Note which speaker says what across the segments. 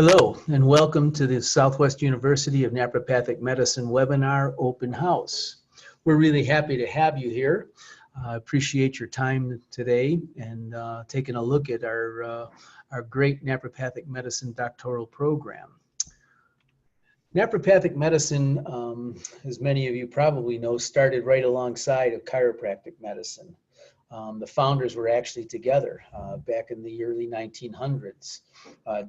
Speaker 1: Hello, and welcome to the Southwest University of Naturopathic Medicine webinar Open House. We're really happy to have you here. Appreciate your time today and taking a look at our great naturopathic medicine doctoral program. Naturopathic medicine, as many of you probably know, started right alongside of chiropractic medicine. The founders were actually together back in the early 1900s.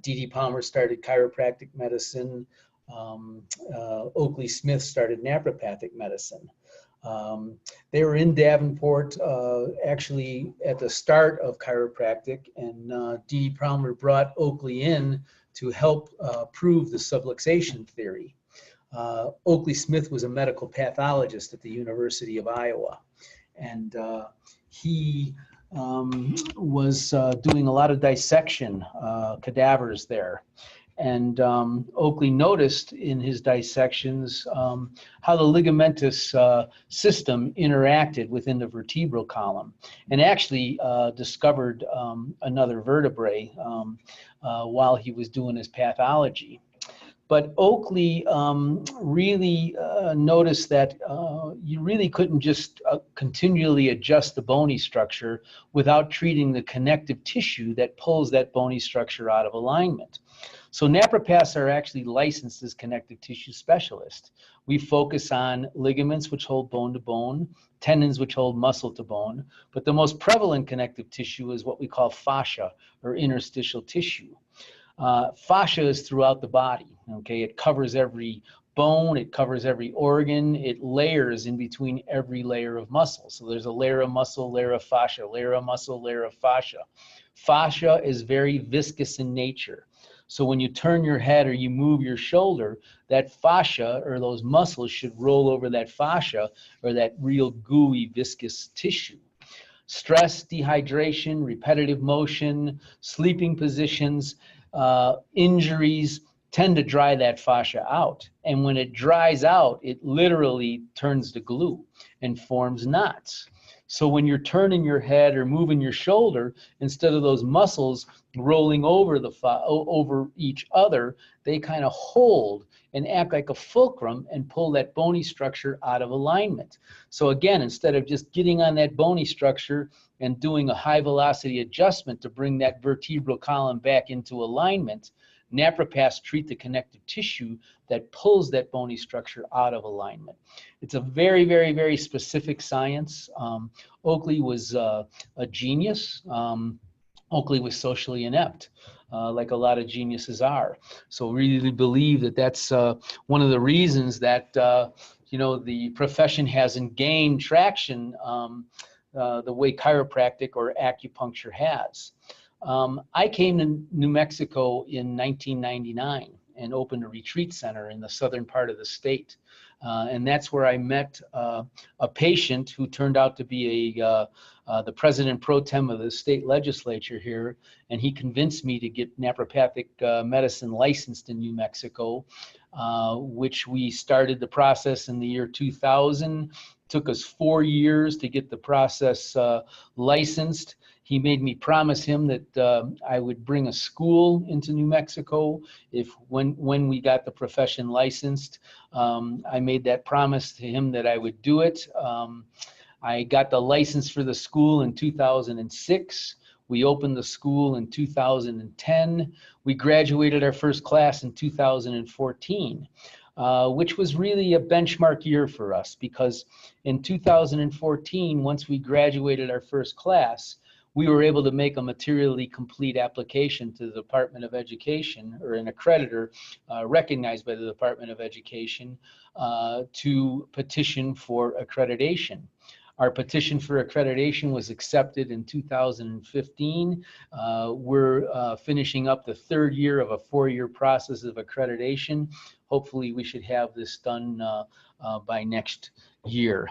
Speaker 1: D.D. Palmer started chiropractic medicine. Oakley Smith started naturopathic medicine. They were in Davenport actually at the start of chiropractic, and D.D. Palmer brought Oakley in to help prove the subluxation theory. Oakley Smith was a medical pathologist at the University of Iowa, and he was doing a lot of dissection cadavers there. And Oakley noticed in his dissections how the ligamentous system interacted within the vertebral column, and actually discovered another vertebrae while he was doing his pathology. But Oakley really noticed that you really couldn't just continually adjust the bony structure without treating the connective tissue that pulls that bony structure out of alignment. So naturopaths are actually licensed as connective tissue specialists. We focus on ligaments, which hold bone to bone, tendons, which hold muscle to bone, but the most prevalent connective tissue is what we call fascia, or interstitial tissue. Fascia is throughout the body, okay? It covers every bone, it covers every organ, it layers in between every layer of muscle. So there's a layer of muscle, layer of fascia, layer of muscle, layer of fascia. Fascia is very viscous in nature. So when you turn your head or you move your shoulder, that fascia or those muscles should roll over that fascia or that real gooey viscous tissue. Stress, dehydration, repetitive motion, sleeping positions, injuries tend to dry that fascia out. And when it dries out, it literally turns to glue and forms knots. So when you're turning your head or moving your shoulder, instead of those muscles rolling over over each other, they kind of hold and act like a fulcrum and pull that bony structure out of alignment. So again, instead of just getting on that bony structure and doing a high velocity adjustment to bring that vertebral column back into alignment, naturopaths treat the connective tissue that pulls that bony structure out of alignment. It's a very, very, very specific science. Oakley was a genius. Oakley was socially inept, like a lot of geniuses are. So really believe that that's one of the reasons that the profession hasn't gained traction the way chiropractic or acupuncture has. I came to New Mexico in 1999 and opened a retreat center in the southern part of the state. And that's where I met a patient who turned out to be the president pro tem of the state legislature here. And he convinced me to get naturopathic medicine licensed in New Mexico, which we started the process in the year 2000. Took us 4 years to get the process licensed. He made me promise him that I would bring a school into New Mexico when we got the profession licensed. I made that promise to him that I would do it. I got the license for the school in 2006. We opened the school in 2010. We graduated our first class in 2014. Which was really a benchmark year for us, because in 2014, once we graduated our first class, we were able to make a materially complete application to the Department of Education, or an accreditor recognized by the Department of Education, to petition for accreditation. Our petition for accreditation was accepted in 2015. We're finishing up the third year of a 4-year process of accreditation. Hopefully we should have this done by next year.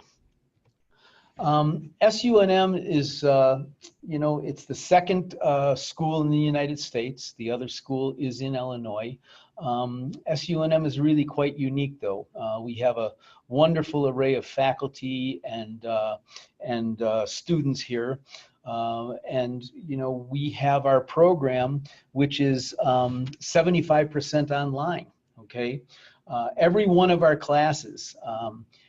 Speaker 1: SUNM is, it's the second school in the United States. The other school is in Illinois. SUNM is really quite unique, though. We have a wonderful array of faculty and students here. And we have our program, which is 75% online. Okay, every one of our classes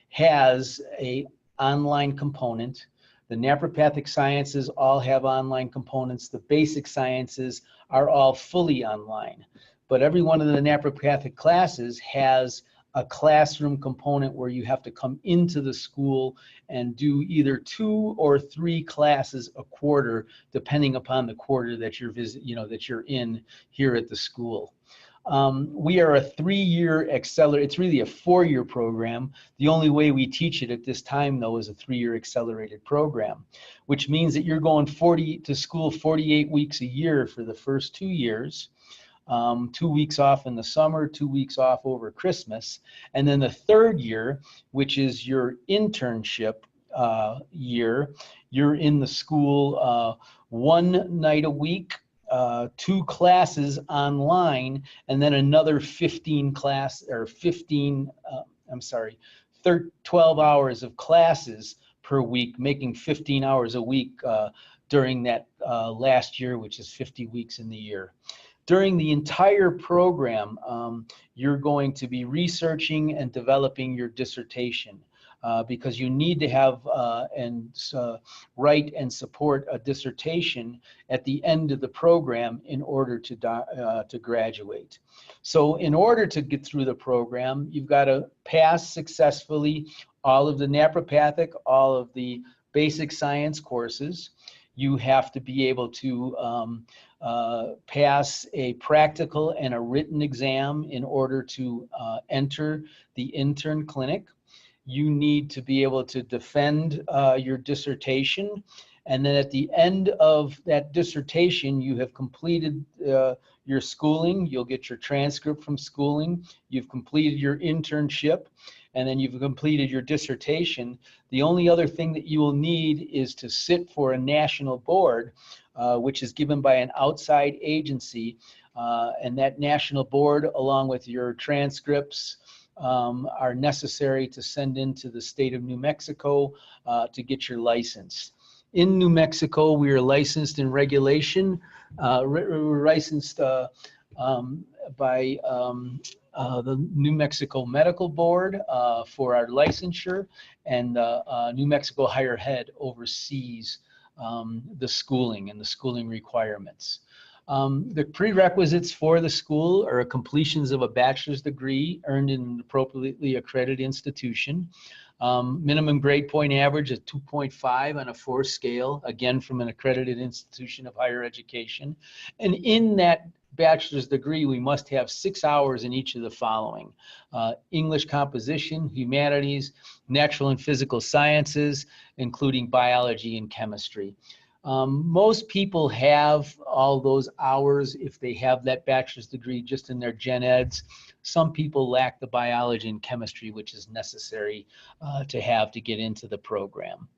Speaker 1: has a online component. The naturopathic sciences all have online components. The basic sciences are all fully online. But every one of the naturopathic classes has a classroom component where you have to come into the school and do either 2 or 3 classes a quarter, depending upon the quarter that you're that you're in here at the school. We are a 3-year accelerated, it's really a 4-year program. The only way we teach it at this time, though, is a 3-year accelerated program, which means that you're going to school 48 weeks a year for the first 2 years. 2 weeks off in the summer, 2 weeks off over Christmas. And then the 3rd year, which is your internship year, you're in the school 1 night a week, 2 classes online, and then another 12 hours of classes per week, making 15 hours a week during that last year, which is 50 weeks in the year. During the entire program, you're going to be researching and developing your dissertation because you need to have write and support a dissertation at the end of the program in order to graduate. So in order to get through the program, you've got to pass successfully all of the naturopathic, all of the basic science courses. You have to be able to pass a practical and a written exam in order to enter the intern clinic. You need to be able to defend your dissertation. And then at the end of that dissertation, you have completed your schooling. You'll get your transcript from schooling. You've completed your internship, and then you've completed your dissertation. The only other thing that you will need is to sit for a national board, which is given by an outside agency. And that national board, along with your transcripts, are necessary to send into the state of New Mexico to get your license. In New Mexico, we are licensed in regulation. We're licensed by the New Mexico Medical Board for our licensure, and New Mexico Higher Ed oversees the schooling and the schooling requirements. The prerequisites for the school are completions of a bachelor's degree earned in an appropriately accredited institution. Minimum grade point average is 2.5 on a 4 scale, again from an accredited institution of higher education. And in that bachelor's degree, we must have 6 hours in each of the following: English composition, humanities, natural and physical sciences, including biology and chemistry. Most people have all those hours if they have that bachelor's degree just in their gen eds. Some people lack the biology and chemistry, which is necessary to have to get into the program.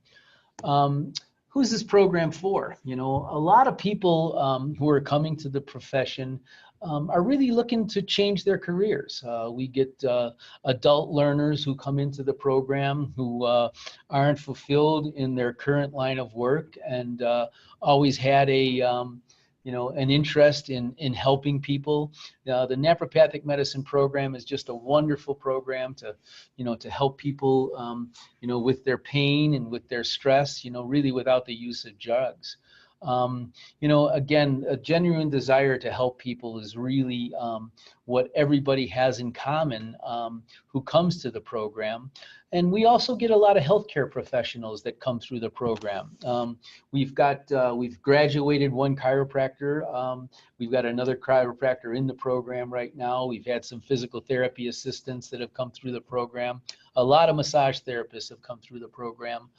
Speaker 1: Who's this program for? You know, a lot of people who are coming to the profession are really looking to change their careers. We get adult learners who come into the program who aren't fulfilled in their current line of work and always had a an interest in helping people. The naturopathic medicine program is just a wonderful program to, to help people, with their pain and with their stress, really without the use of drugs. Again, a genuine desire to help people is really what everybody has in common who comes to the program. And we also get a lot of healthcare professionals that come through the program. We've graduated 1 chiropractor. We've got another chiropractor in the program right now. We've had some physical therapy assistants that have come through the program. A lot of massage therapists have come through the program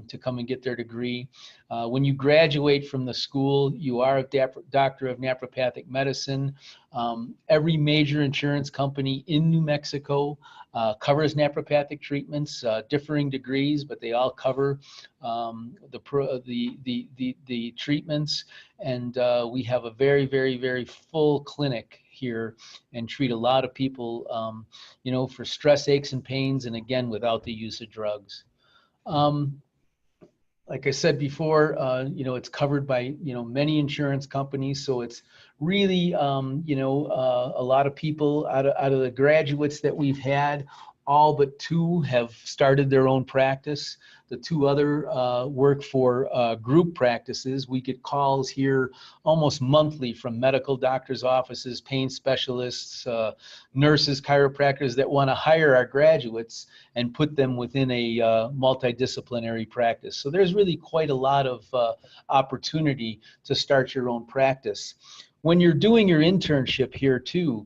Speaker 1: to come and get their degree. When you graduate from the school, you are a doctor of naturopathic medicine. Every major insurance company in New Mexico covers naturopathic treatments, differing degrees, but they all cover the treatments. And we have a very, very, very full clinic here and treat a lot of people, for stress, aches, and pains, and again, without the use of drugs. Like I said before, it's covered by, many insurance companies. So it's really, a lot of people out of the graduates that we've had, all but two have started their own practice. The two other work for group practices. We get calls here almost monthly from medical doctors' offices, pain specialists, nurses, chiropractors that want to hire our graduates and put them within a multidisciplinary practice. So there's really quite a lot of opportunity to start your own practice. When you're doing your internship here too,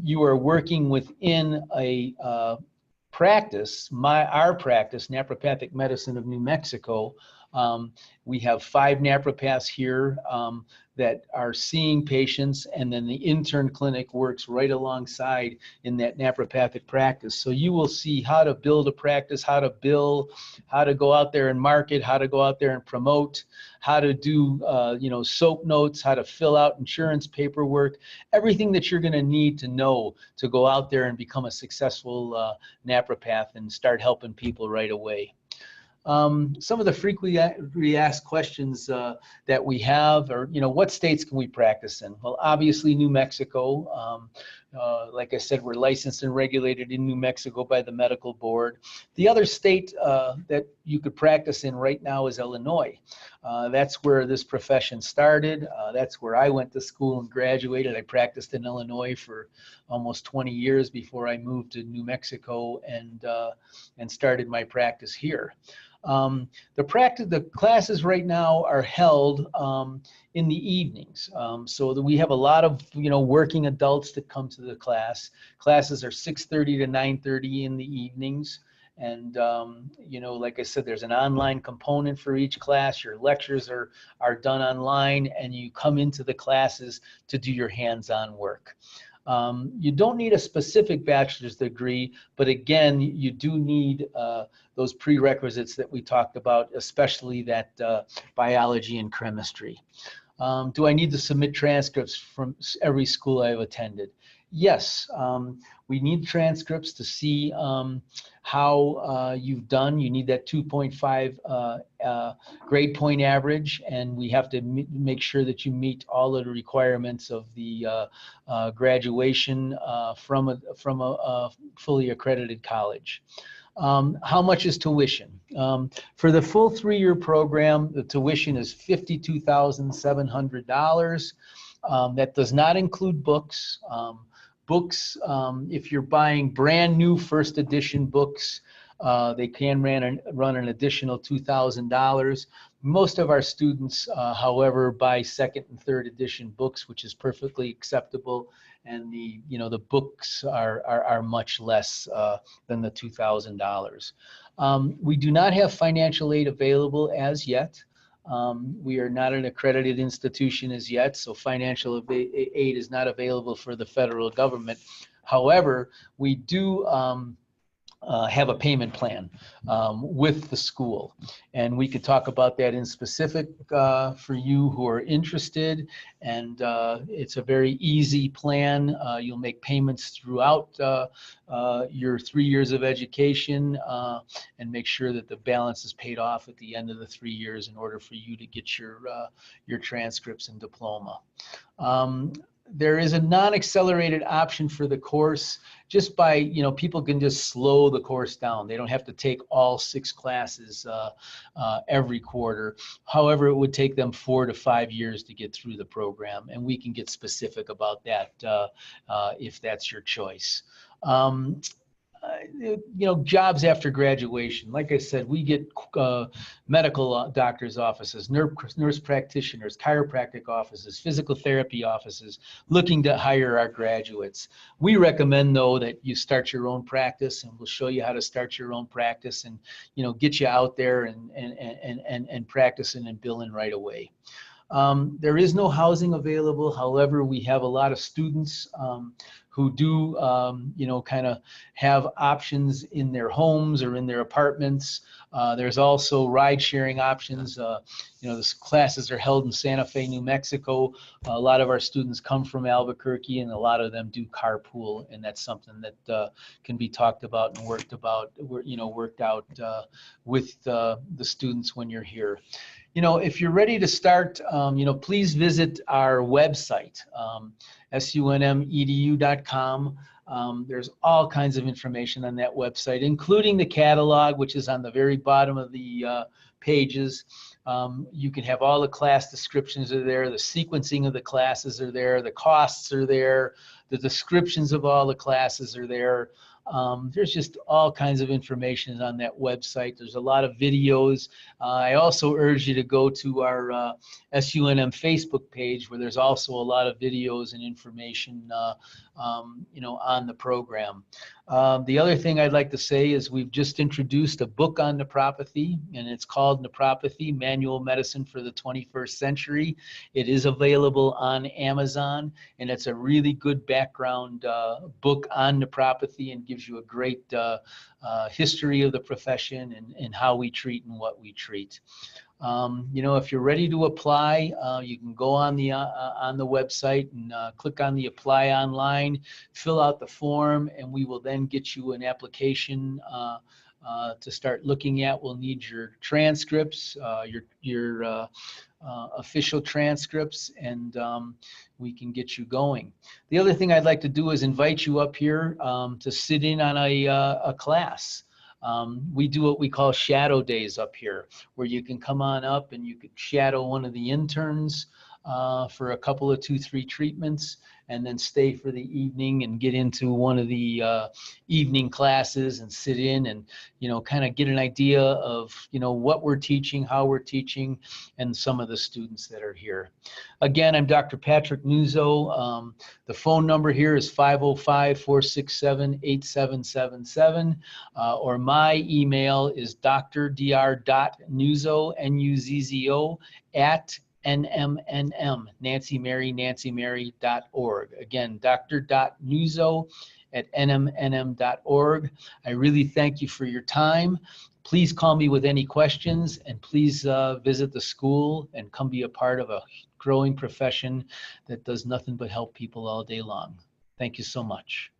Speaker 1: you are working within a practice, our practice, Naturopathic Medicine of New Mexico. We have 5 naturopaths here that are seeing patients, and then the intern clinic works right alongside in that naturopathic practice. So you will see how to build a practice, how to bill, how to go out there and market, how to go out there and promote, how to do soap notes, how to fill out insurance paperwork, everything that you're going to need to know to go out there and become a successful naturopath and start helping people right away. Some of the frequently asked questions that we have are, what states can we practice in? Well, obviously New Mexico. Like I said, we're licensed and regulated in New Mexico by the medical board. The other state that you could practice in right now is Illinois. That's where this profession started. That's where I went to school and graduated. I practiced in Illinois for almost 20 years before I moved to New Mexico and started my practice here. The classes right now are held in the evenings, so that we have a lot of working adults that come to the class. Classes are 6:30 to 9:30 in the evenings, and like I said, there's an online component for each class. Your lectures are done online, and you come into the classes to do your hands-on work. You don't need a specific bachelor's degree, but again, you do need those prerequisites that we talked about, especially that biology and chemistry. Do I need to submit transcripts from every school I've attended? Yes, we need transcripts to see how you've done. You need that 2.5 grade point average, and we have to make sure that you meet all of the requirements of the graduation from a fully accredited college. How much is tuition? For the full 3-year program, the tuition is $52,700. That does not include books. Books, if you're buying brand new first edition books, they can run an additional $2,000. Most of our students, however, buy second and third edition books, which is perfectly acceptable, and the books are much less than the $2,000. We do not have financial aid available as yet. We are not an accredited institution as yet, so financial aid is not available for the federal government. However, we do have a payment plan with the school, and we could talk about that in specific for you who are interested. And it's a very easy plan. You'll make payments throughout your 3 years of education and make sure that the balance is paid off at the end of the 3 years in order for you to get your transcripts and diploma. There is a non-accelerated option for the course. Just by, people can just slow the course down. They don't have to take all 6 classes every quarter. However, it would take them 4 to 5 years to get through the program, and we can get specific about that if that's your choice. Jobs after graduation. Like I said, we get medical doctors' offices, nurse practitioners, chiropractic offices, physical therapy offices looking to hire our graduates. We recommend, though, that you start your own practice, and we'll show you how to start your own practice and, get you out there and practicing and billing right away. There is no housing available. However, we have a lot of students who do, you know, kind of have options in their homes or in their apartments. There's also ride sharing options. You know, the classes are held in Santa Fe, New Mexico. A lot of our students come from Albuquerque, and a lot of them do carpool, and that's something that can be talked about and worked out with the students when you're here. You know, if you're ready to start, you know, please visit our website, sunmedu.com. There's all kinds of information on that website, including the catalog, which is on the very bottom of the pages. You can have all the class descriptions are there, the sequencing of the classes are there, the costs are there, the descriptions of all the classes are there. There's just all kinds of information on that website. There's a lot of videos. I also urge you to go to our SUNM Facebook page, where there's also a lot of videos and information you know, on the program. The other thing I'd like to say is we've just introduced a book on nephropathy, and it's called Nephropathy, Manual Medicine for the 21st Century. It is available on Amazon, and it's a really good background book on nephropathy, and gives you a great history of the profession and how we treat and what we treat. You know, if you're ready to apply, you can go on the website and click on the apply online, fill out the form, and we will then get you an application to start looking at. We'll need your transcripts, your official transcripts, and we can get you going. The other thing I'd like to do is invite you up here to sit in on a class. We do what we call shadow days up here, where you can come on up and you could shadow one of the interns for a couple of 2-3 treatments, and then stay for the evening and get into one of the evening classes and sit in and, you know, kind of get an idea of, you know, what we're teaching, how we're teaching, and some of the students that are here. Again, I'm Dr. Patrick Nuzzo. The phone number here is 505-467-8777, or my email is dr.nuzzo, N-U-Z-Z-O, at NMNM, NancyMary.org. Again, dr.nuzzo at nmnm.org. I really thank you for your time. Please call me with any questions, and please visit the school and come be a part of a growing profession that does nothing but help people all day long. Thank you so much.